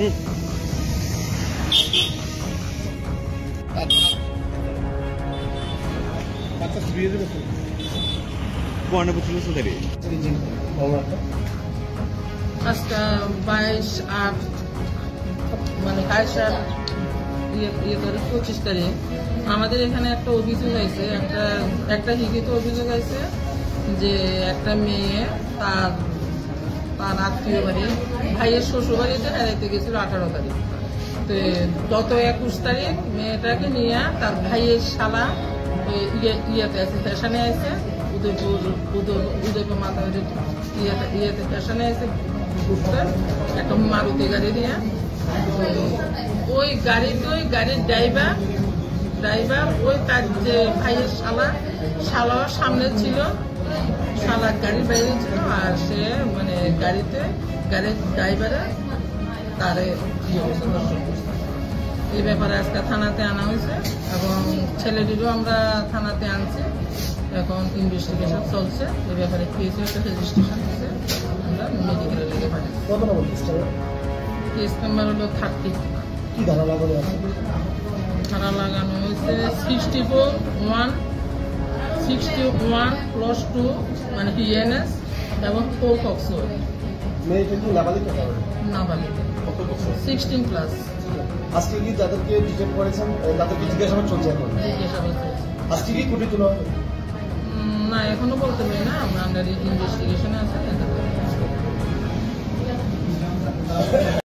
আজকে 22/8 মানে 25 তারিখ আমাদের এখানে একটা অভিযোগ আছে, একটা লিখিত অভিযোগ আছে যে একটা মেয়ে তার আত্মীয় বাড়ি ভাইয়ের শ্বশুর বাড়িতে বেড়াইতে গেছিল 18 তারিখ। তো গত 21 তারিখ মেয়েটাকে নিয়ে তার ভাইয়ের শালা ইয়েতে আছে, স্টেশনে আছে, উদয়পুর মাথা ইয়েতে স্টেশনে আছে ঘুরতে একটা মারুতি গাড়ি নিয়ে। ওই গাড়ির ড্রাইভার ওই তার যে ভাইয়ের শালার সামনে ছিল, শালার গাড়ির বাইরে ছিল, আর সে মানে গাড়ির ড্রাইভারে তারে এই ব্যাপারে আজকে থানাতে আনা হয়েছে এবং ছেলেটিরও আমরা থানাতে আনছি। এখন ইনভেস্টিগেশন চলছে। এই ব্যাপারে কেস একটা রেজিস্ট্রেশন হয়েছে, আমরা মেডিকেলে লেগে পাই। কেস নাম্বার হলো 30। কি ধারা লাগানো আছে? ধারা লাগানো হয়েছে 61+2 মানে PNS এবং পোকসো। মেয়েটা কি নাবালিক? নাবালিক 16+। আজকে কি যাদেরকে ডিটেক্ট করেছেন তাদেরকে জিজ্ঞাসাবাদ চলছে? এখন জিজ্ঞাসাবাদ চলছে। আজকে কি কোর্টে তোলা হবে? না, এখনো বলতে পারি না, আমরা আন্ডার ইনভেস্টিগেশনে আছে।